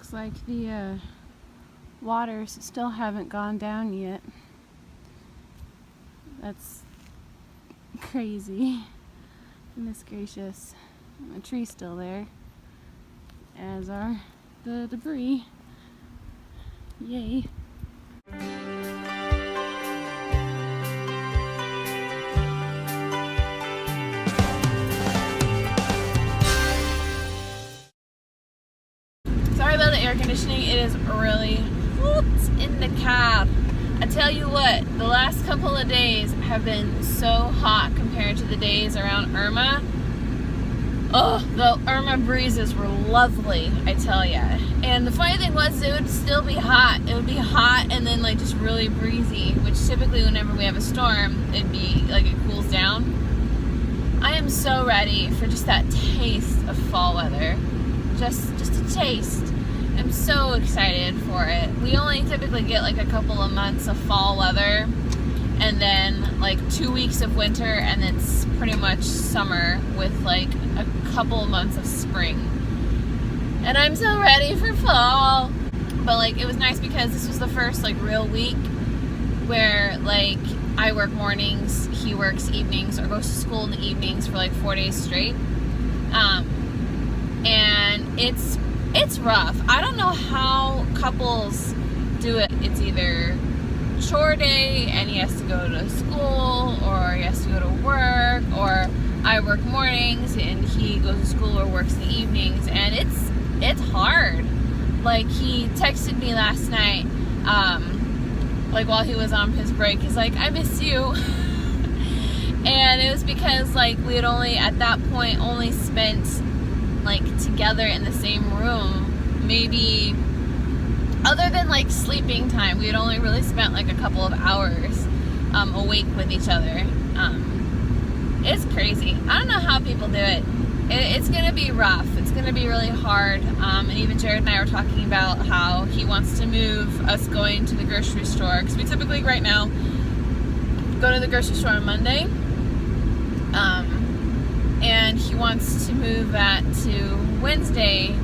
Looks like the waters still haven't gone down yet. That's crazy. Goodness gracious. The tree's still there, as are the debris. Yay. Sorry about the air conditioning. It is really hot in the cab. I tell you what, the last couple of days have been so hot compared to the days around Irma. Oh, the Irma breezes were lovely, I tell ya. And the funny thing was, it would still be hot. It would be hot and then like just really breezy, which typically whenever we have a storm, it'd be like it cools down. I am so ready for just that taste of fall weather. Just a taste. I'm so excited for it. We only typically get like a couple of months of fall weather, and then like 2 weeks of winter, and it's pretty much summer with like a couple of months of spring. And I'm so ready for fall. But like it was nice because this was the first like real week where like I work mornings, he works evenings, or goes to school in the evenings for like 4 days straight. And it's rough. I don't know how couples do it. It's either chore day and he has to go to school, or he has to go to work, or I work mornings and he goes to school or works in the evenings, and it's hard. Like he texted me last night, like while he was on his break, he's like, I miss you. And it was because like we had only at that point only spent like together in the same room, maybe other than like sleeping time, we had only really spent like a couple of hours awake with each other. It's crazy. I don't know how people do it. It's gonna be rough. It's gonna be really hard. And even Jared and I were talking about how he wants to move us going to the grocery store, because we typically right now go to the grocery store on Monday. And he wants to move that to Wednesday,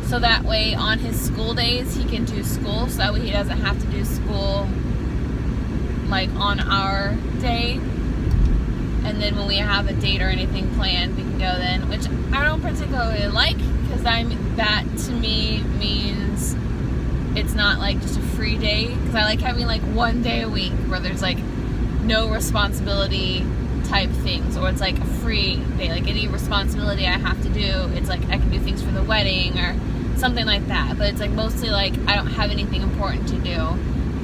so that way on his school days he can do school, so that way he doesn't have to do school like on our day. And then when we have a date or anything planned, we can go then, which I don't particularly like, because that to me means it's not like just a free day, because I like having like 1 day a week where there's like no responsibility type things, or it's like a free day. Like any responsibility I have to do, it's like I can do things for the wedding or something like that, but it's like mostly like I don't have anything important to do,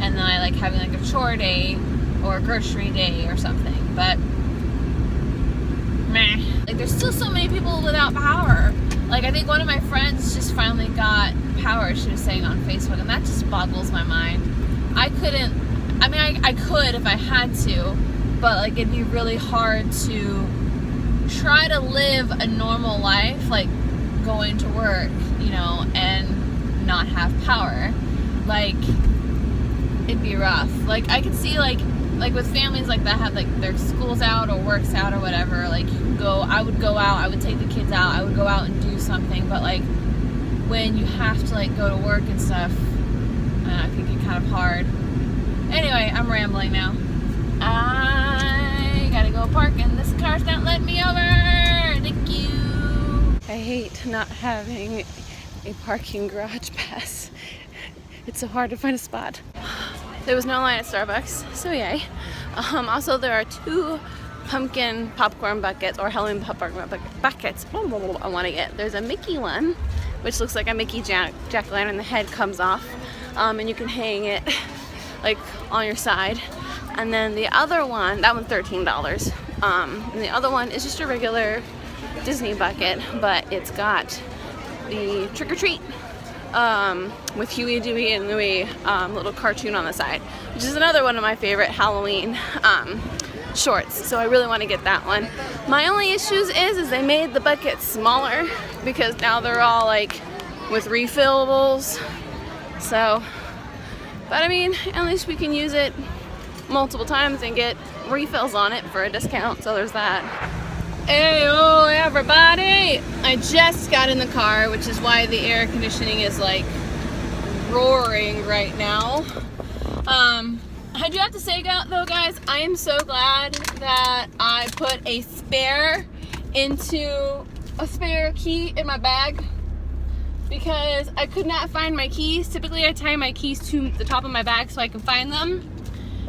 and then I like having like a chore day or a grocery day or something. But meh, like there's still so many people without power. Like I think one of my friends just finally got power, she was saying on Facebook, and that just boggles my mind. I could if I had to, but like it'd be really hard to try to live a normal life, like going to work, you know, and not have power. Like it'd be rough. Like I could see like with families like that have like their schools out or works out or whatever, like you can go, I would go out, I would take the kids out, I would go out and do something. But like when you have to like go to work and stuff, I think it's kind of hard. Anyway, I'm rambling now. I gotta go park and this car's not letting me over. Thank you. I hate not having a parking garage pass. It's so hard to find a spot. There was no line at Starbucks, so yay. Also, there are 2 pumpkin popcorn buckets, or Halloween popcorn buckets I want to get. There's a Mickey one, which looks like a Mickey jack-o'-lantern. The head comes off, and you can hang it like on your side. And then the other one, that one's $13. And the other one is just a regular Disney bucket, but it's got the trick or treat with Huey, Dewey, and Louie little cartoon on the side, which is another one of my favorite Halloween shorts. So I really want to get that one. My only issues is they made the buckets smaller, because now they're all like with refillables. So, but I mean, at least we can use it multiple times and get refills on it for a discount, so there's that. Heyo everybody! I just got in the car, which is why the air conditioning is like roaring right now. I do have to say though, guys, I am so glad that I put a spare key in my bag, because I could not find my keys. Typically I tie my keys to the top of my bag so I can find them,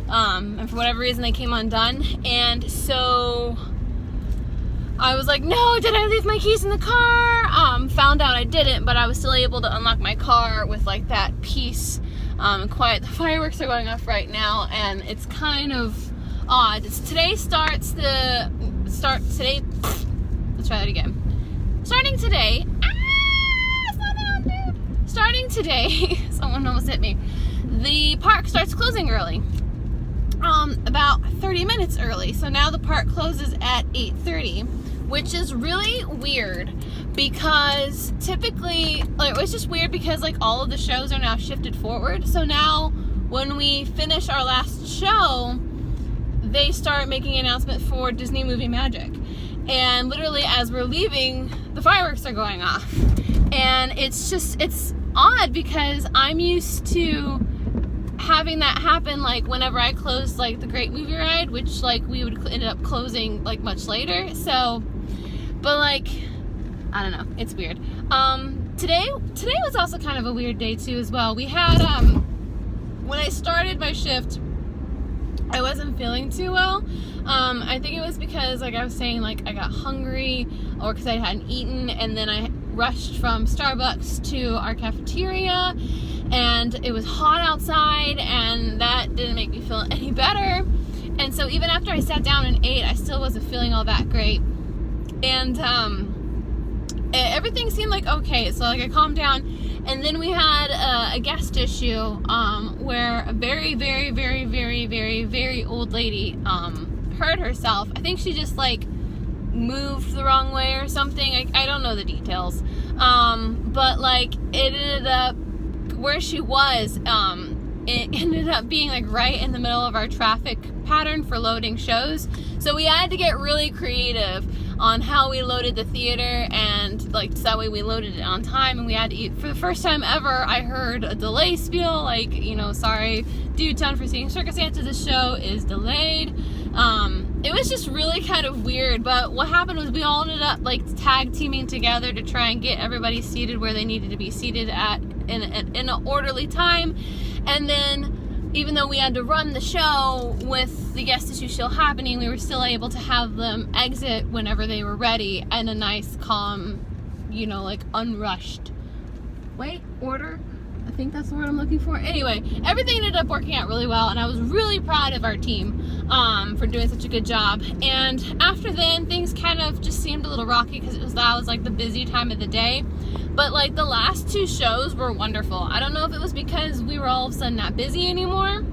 and for whatever reason they came undone, and so I was like, no, did I leave my keys in the car? Found out I didn't, but I was still able to unlock my car with like that piece. Quiet. The fireworks are going off right now, and it's kind of odd. Today. Let's try that again. Starting today. Slow down, dude. Starting today. Someone almost hit me. The park starts closing early. About 30 minutes early. So now the park closes at 8:30, which is really weird, because typically, like, it's just weird because like all of the shows are now shifted forward. So now when we finish our last show, they start making an announcement for Disney Movie Magic, and literally as we're leaving, the fireworks are going off. And it's odd, because I'm used to having that happen like whenever I closed like the Great Movie Ride, which like we would end up closing like much later. So, but like, I don't know, it's weird. Today was also kind of a weird day too as well. We had when I started my shift, I wasn't feeling too well. I think it was because, like I was saying, like I got hungry, or because I hadn't eaten, and then I rushed from Starbucks to our cafeteria, and it was hot outside, and that didn't make me feel any better. And so even after I sat down and ate, I still wasn't feeling all that great. And everything seemed like okay, so like I calmed down. And then we had a guest issue where a very, very, very, very, very, very old lady hurt herself. I think she just like moved the wrong way or something. I don't know the details. But like it ended up where she was, it ended up being like right in the middle of our traffic pattern for loading shows. So we had to get really creative on how we loaded the theater, and like so that way we loaded it on time, and we had to eat. For the first time ever, I heard a delay spiel, like, you know, sorry due to unforeseen circumstances, the show is delayed. It was just really kind of weird, but what happened was we all ended up like tag teaming together to try and get everybody seated where they needed to be seated at in an orderly time. And then even though we had to run the show with the guest issue still happening, we were still able to have them exit whenever they were ready in a nice, calm, you know, like unrushed order. I think that's the word I'm looking for. Anyway, everything ended up working out really well, and I was really proud of our team for doing such a good job. And after then, things kind of just seemed a little rocky because that was like the busy time of the day. But like the last two shows were wonderful. I don't know if it was because we were all of a sudden not busy anymore,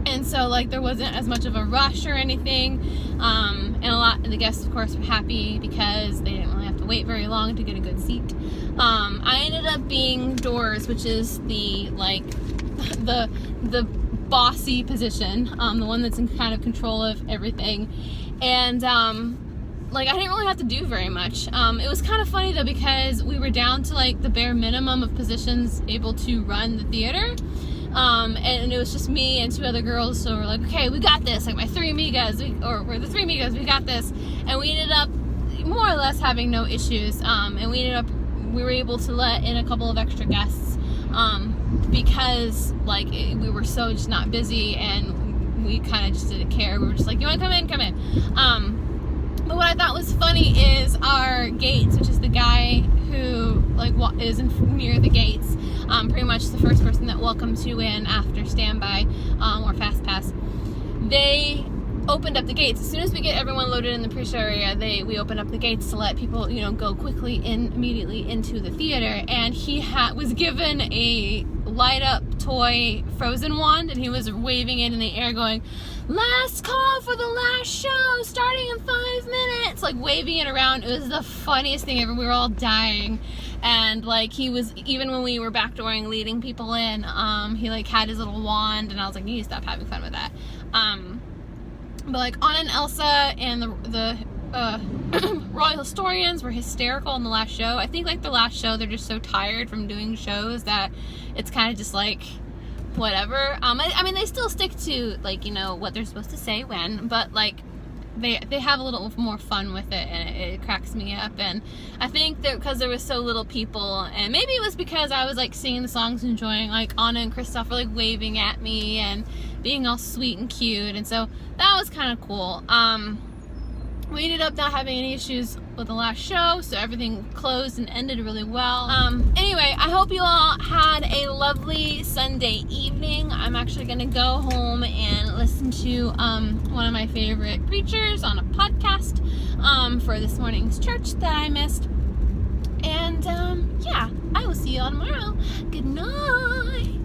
and so like there wasn't as much of a rush or anything. And a lot of the guests, of course, were happy because they didn't really have to wait very long to get a good seat. I ended up being doors, which is the like the bossy position, the one that's in kind of control of everything. And like I didn't really have to do very much. It was kind of funny though, because we were down to like the bare minimum of positions able to run the theater. And it was just me and two other girls, so we're like, okay, we got this, like my three amigas, we're the three amigas, we got this. And we ended up more or less having no issues, and we were able to let in a couple of extra guests, because like we were so just not busy, and we kind of just didn't care. We were just like, you want to come in, come in. But what I thought was funny is our gates, which is the guy who like is near the gates, pretty much the first person that welcomes you in after standby or fast pass. They opened up the gates as soon as we get everyone loaded in the pre-show area. We open up the gates to let people, you know, go quickly immediately into the theater. And he was given a light up toy Frozen wand, and he was waving it in the air, going, "Last call for the last show, starting in 5 minutes," like waving it around. It was the funniest thing ever. We were all dying. And like he was, even when we were backdooring, leading people in, he like had his little wand, and I was like, you need to stop having fun with that. But like Anna and Elsa and the royal historians were hysterical in the last show. I think like the last show, they're just so tired from doing shows that it's kind of just like whatever. I mean, they still stick to like, you know, what they're supposed to say when, but like they have a little more fun with it, and it cracks me up. And I think that because there was so little people, and maybe it was because I was like singing the songs, enjoying, like Anna and Kristoff were like waving at me and being all sweet and cute, and so that was kind of cool. We ended up not having any issues with the last show, so everything closed and ended really well. Anyway, I hope you all had a lovely Sunday evening. I'm actually gonna go home and listen to one of my favorite preachers on a podcast for this morning's church that I missed. And yeah, I will see you all tomorrow. Good night.